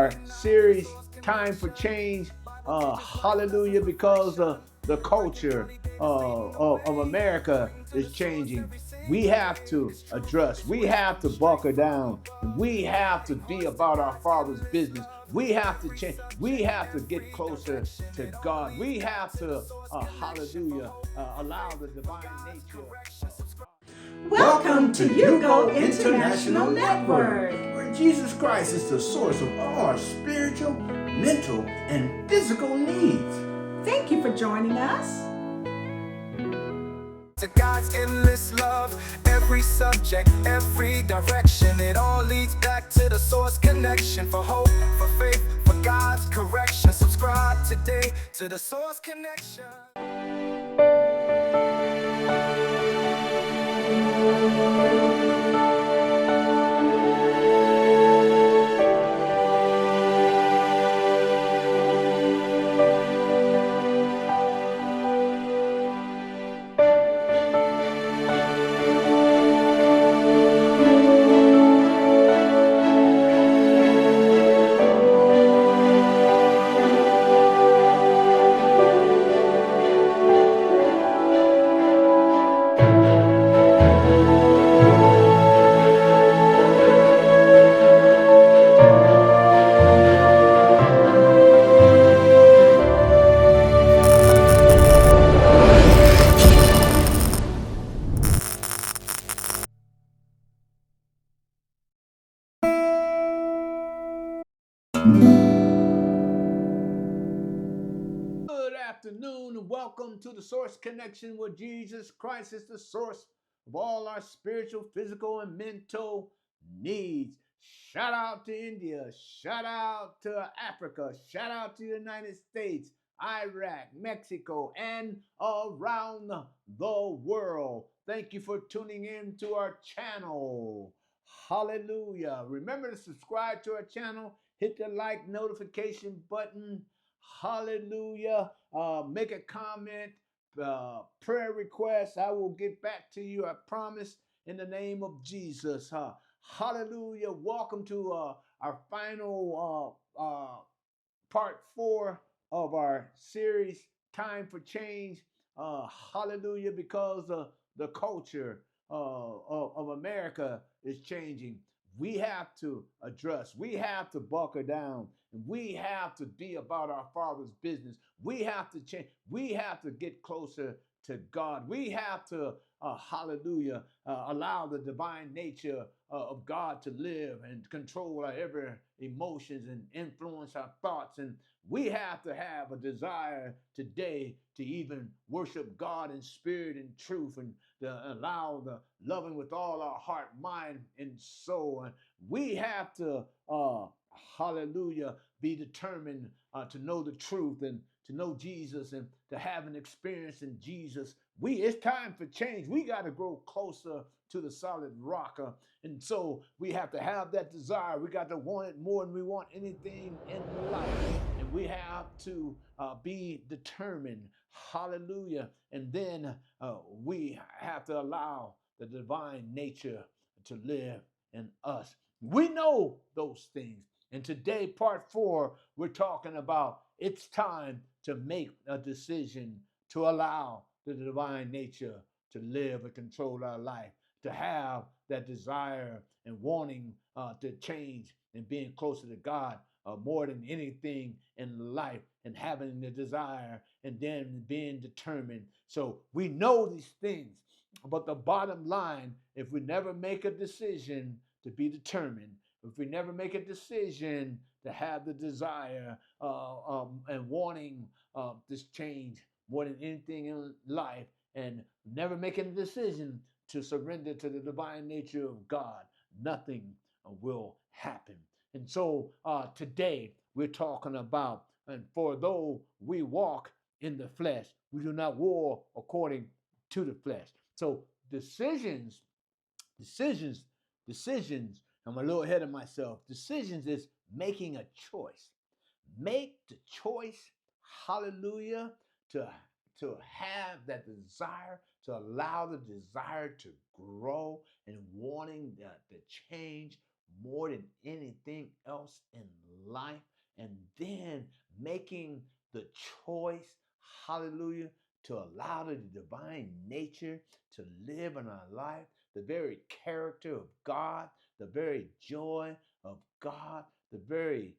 our series, Time for Change. Hallelujah, because the culture of America is changing. We have to address, we have to buckle down, we have to be about our Father's business. We have to change, we have to get closer to God. We have to, hallelujah, allow the divine nature of God. Welcome to Hugo International Network, where Jesus Christ is the source of all our spiritual, mental, and physical needs. Thank you for joining us. To God's endless love, every subject, every direction, it all leads back to the source connection. For hope, for faith, for God's correction. Subscribe today to the source connection. Good afternoon and welcome to the Source Connection, where Jesus Christ is the source of all our spiritual, physical, and mental needs. Shout out to India, shout out to Africa, shout out to the United States, Iraq, Mexico, and around the world. Thank you for tuning in to our channel. Hallelujah. Remember to subscribe to our channel, hit the like notification button. Hallelujah. Make a comment, prayer request. I will get back to you, I promise, in the name of Jesus. Hallelujah. Welcome to our final part 4 of our series, Time for Change. Hallelujah, because the culture of America is changing. We have to address, we have to buckle down, and we have to be about our Father's business. We have to change, we have to get closer to God. We have to, hallelujah, allow the divine nature of God to live and control our every emotions and influence our thoughts. And we have to have a desire today to even worship God in spirit and truth, and to allow the loving with all our heart, mind, and soul. And we have to, hallelujah, be determined to know the truth and to know Jesus and to have an experience in Jesus. It's time for change. We got to grow closer to the solid rock. And so we have to have that desire. We got to want it more than we want anything in life. And we have to be determined. Hallelujah. And then we have to allow the divine nature to live in us. We know those things. And today, part 4, we're talking about it's time to make a decision to allow the divine nature to live and control our life, to have that desire and wanting to change and being closer to God more than anything in life, and having the desire and then being determined. So we know these things, but the bottom line, if we never make a decision to be determined, if we never make a decision to have the desire and wanting this change more than anything in life, and never making a decision to surrender to the divine nature of God, nothing will happen. And so today we're talking about, and for though we walk in the flesh, we do not war according to the flesh. So decisions, decisions. I'm a little ahead of myself. Decisions is making a choice. Make the choice, hallelujah, to have that desire, to allow the desire to grow and wanting the change more than anything else in life, and then making the choice, hallelujah, to allow the divine nature to live in our life, the very character of God, the very joy of God, the very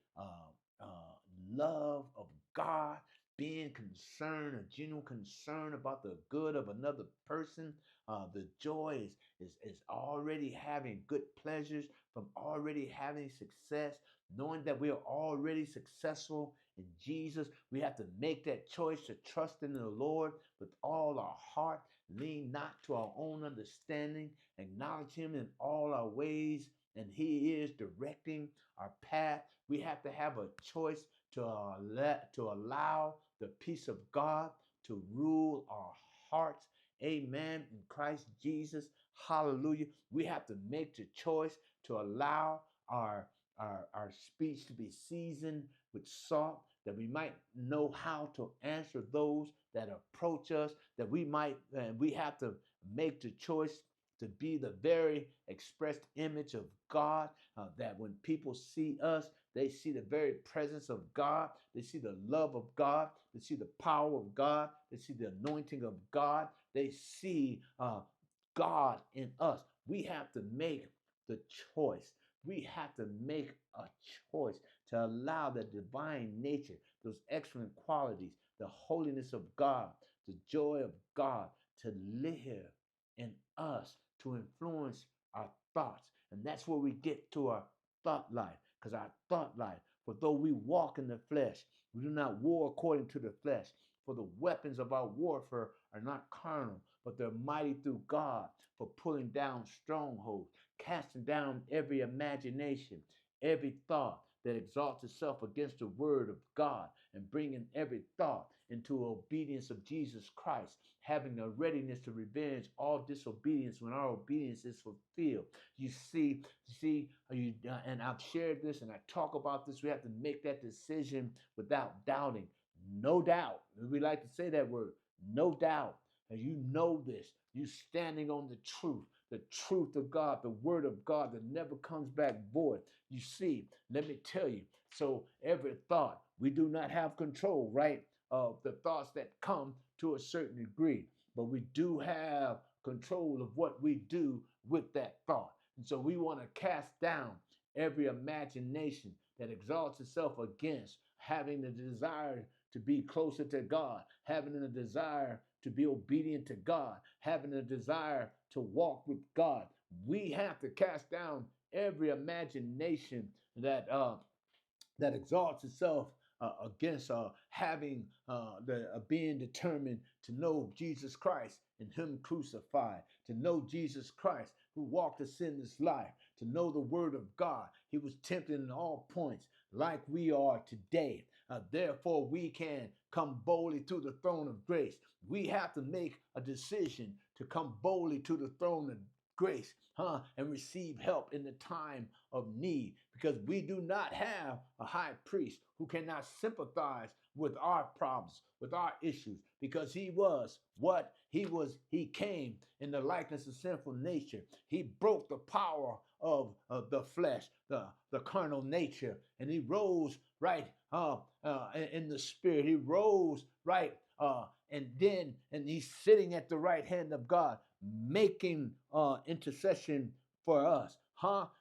love of God, being concerned, a genuine concern about the good of another person. The joy is already having good pleasures from already having success, knowing that we are already successful in Jesus. We have to make that choice to trust in the Lord with all our heart, lean not to our own understanding, acknowledge Him in all our ways, and He is directing our path. We have to have a choice to allow the peace of God to rule our hearts. Amen. In Christ Jesus. Hallelujah. We have to make the choice to allow our speech to be seasoned with salt, that we might know how to answer those that approach us, that we have to make the choice to be the very expressed image of God, that when people see us, they see the very presence of God. They see the love of God. They see the power of God. They see the anointing of God. They see God in us. We have to make the choice. We have to make a choice to allow the divine nature, those excellent qualities, the holiness of God, the joy of God to live in us, to influence our thoughts. And that's where we get to our thought life. Because our thought life, for though we walk in the flesh, we do not war according to the flesh. For the weapons of our warfare are not carnal, but they're mighty through God for pulling down strongholds, casting down every imagination, every thought that exalts itself against the word of God, and bringing every thought into obedience of Jesus Christ, having a readiness to revenge all disobedience when our obedience is fulfilled. You see, and I've shared this and I talk about this. We have to make that decision without doubting. No doubt. We like to say that word, no doubt. And you know this. You standing on the truth of God, the word of God that never comes back void. You see, let me tell you. So every thought, we do not have control, right, of the thoughts that come to a certain degree, but we do have control of what we do with that thought. And so we want to cast down every imagination that exalts itself against having the desire to be closer to God, having a desire to be obedient to God, having a desire to walk with God. We have to cast down every imagination that exalts itself against having being determined to know Jesus Christ and Him crucified, to know Jesus Christ who walked a sinless life, to know the Word of God. He was tempted in all points like we are today. Therefore, we can come boldly to the throne of grace. We have to make a decision to come boldly to the throne of grace, and receive help in the time of need, because we do not have a high priest who cannot sympathize with our problems, with our issues, because he was what he was. He came in the likeness of sinful nature. He broke the power of the flesh, the carnal nature, and he rose right in the spirit. He rose right, and he's sitting at the right hand of God, making intercession for us,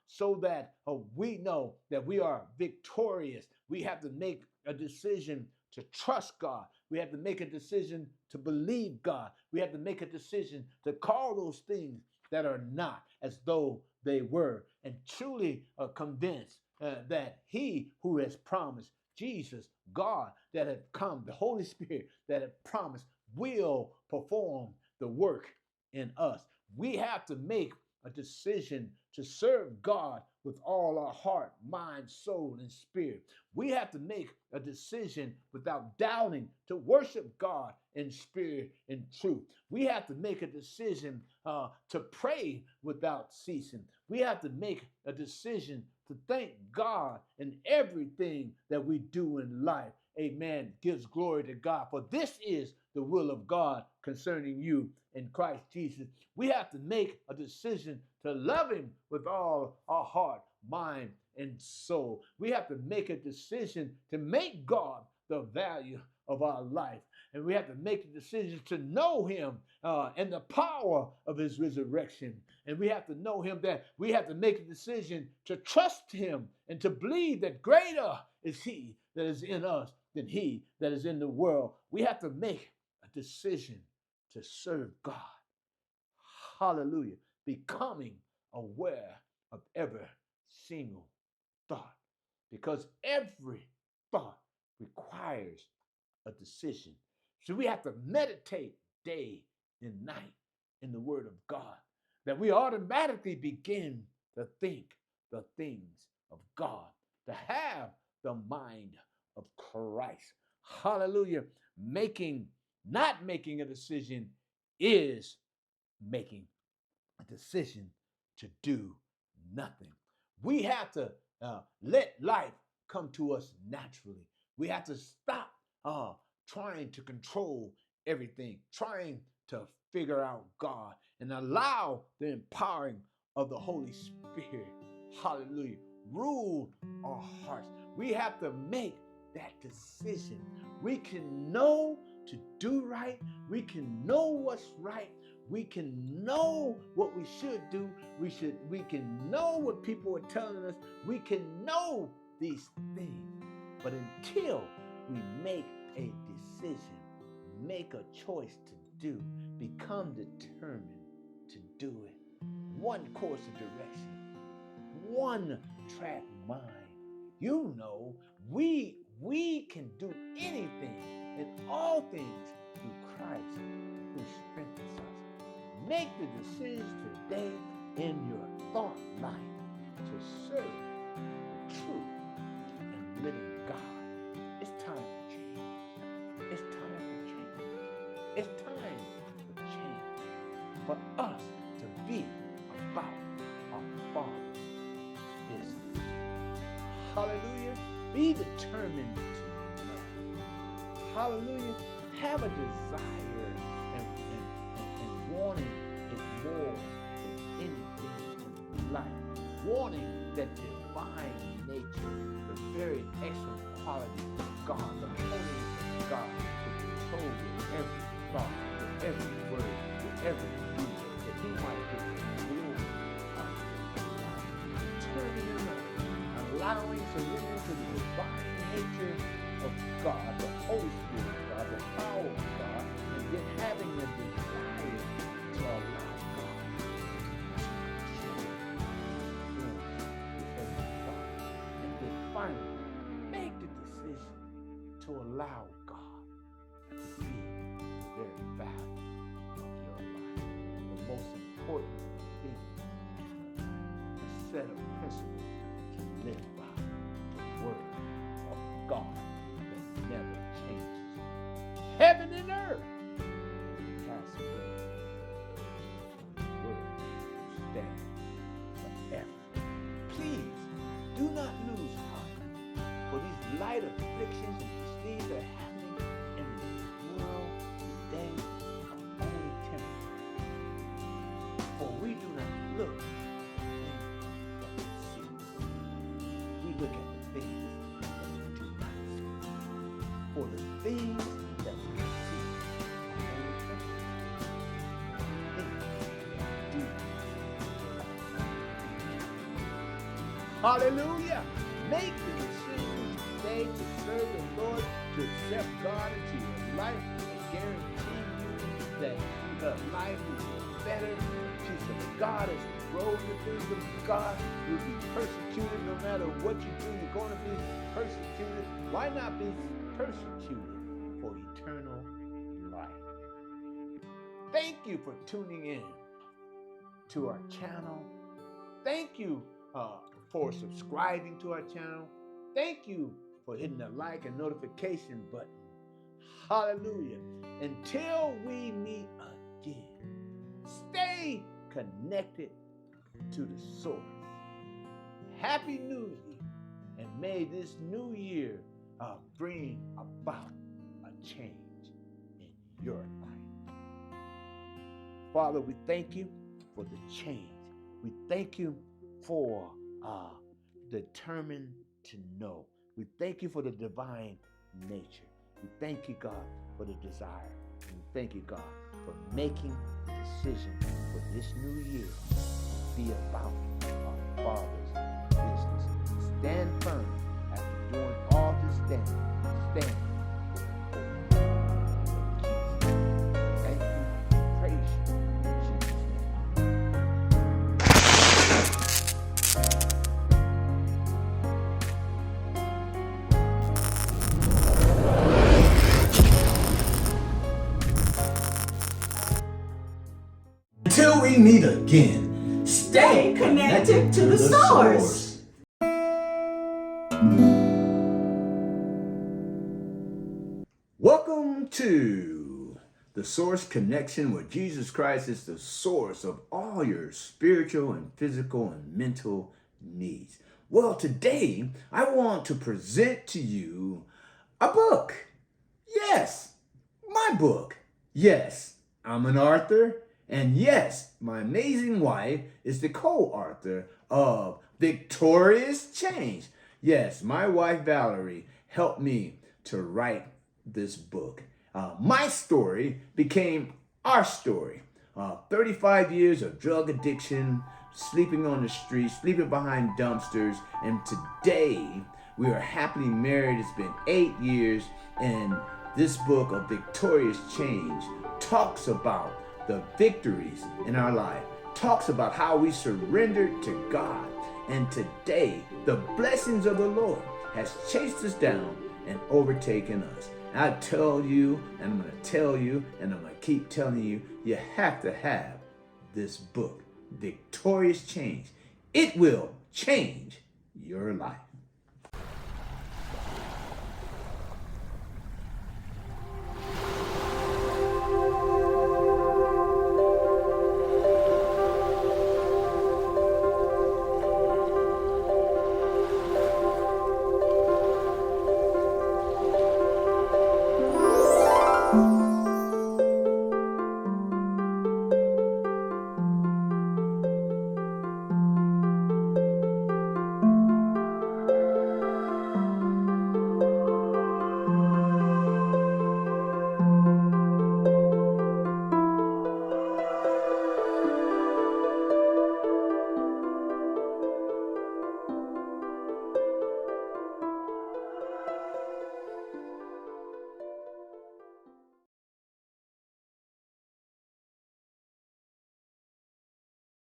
so that we know that we are victorious. We have to make a decision to trust God. We have to make a decision to believe God. We have to make a decision to call those things that are not as though they were, and truly convinced that He who has promised, Jesus, God that had come, the Holy Spirit that had promised, will perform the work in us. We have to make a decision to serve God with all our heart, mind, soul, and spirit. We have to make a decision without doubting to worship God in spirit and truth. We have to make a decision to pray without ceasing. We have to make a decision to thank God in everything that we do in life. Amen. Gives glory to God. For this is the will of God concerning you in Christ Jesus. We have to make a decision to love Him with all our heart, mind, and soul. We have to make a decision to make God the value of our life. And we have to make a decision to know him and the power of his resurrection. And we have to know him, that we have to make a decision to trust him and to believe that greater is he that is in us than he that is in the world. We have to make a decision to serve God. Hallelujah. Becoming aware of every single thought, because every thought requires a decision. So we have to meditate day and night in the Word of God, that we automatically begin to think the things of God, to have the mind of Christ. Hallelujah. Not making a decision is making a decision to do nothing. We have to let life come to us naturally. We have to stop trying to control everything, trying to figure out God, and allow the empowering of the Holy Spirit, hallelujah, rule our hearts. We have to make that decision. We can know to do right. We can know what's right. We can know what we should do. We can know what people are telling us. We can know these things. But until we make a decision, make a choice to do, become determined to do it, one course of direction, one track mind, you know, we can do anything and all things through Christ who strengthens us. Make the decisions today in your thought life to serve the true and living God. It's time for change. It's time for change. It's time for change. For us to be about our Father's business. Hallelujah. Be determined to love. Hallelujah. Have a desire and wanting it more than anything in life. Wanting that divine nature, the very excellent quality of God, the holiness of God, to control with every thought, with every word, with every deed, that he might get the glory out of his life. Turning him up, allowing surrender to the divine nature of God, the Holy Spirit of God, the power of God, and then having the desire to allow God to change with every thought. And then finally, make the decision to allow God to be the very value of your life. The most important thing, a set of principles to live by, the word of God that never changes. Heaven and earth pass away, but the word will stand forever. Please do not lose heart, for these light afflictions and these things that are happening in this world today are only temporary. For we do not look at the things that we see. We look at the things that we do not see. For the things that we see are only temporary. Things that Hallelujah. Make the decision today to serve the Lord, to accept God into your life, and guarantee you that the life will be better. The peace of God as you grow in the things of God. You'll be persecuted no matter what you do. You're going to be persecuted. Why not be persecuted for eternal life? Thank you for tuning in to our channel. Thank you for subscribing to our channel. Thank you for hitting the like and notification button. Hallelujah. Until we meet again, stay connected to the source. Happy New Year, and may this new year bring about a change in your life. Father, we thank you for the change. We thank you for determined to know. We thank you for the divine nature. We thank you, God, for the desire. And we thank you, God, for making the decision for this new year to be about our Father's business. Stand firm after doing all to stand. Stand. Thank you. Praise you. In Jesus' name. Until we meet again, Stay connected to the source. Welcome to the Source Connection, where Jesus Christ is the source of all your spiritual and physical and mental needs. Well, today I want to present to you a book. Yes, my book. Yes, I'm an author. And yes, my amazing wife is the co-author of Victorious Change. Yes, my wife Valerie helped me to write this book. My story became our story. 35 years of drug addiction, sleeping on the street, sleeping behind dumpsters, and today we are happily married. It's been 8 years, and this book of Victorious Change talks about the victories in our life, talks about how we surrendered to God, and today the blessings of the Lord has chased us down and overtaken us. I tell you, and I'm going to tell you, and I'm going to keep telling you, you have to have this book, Victorious Change. It will change your life.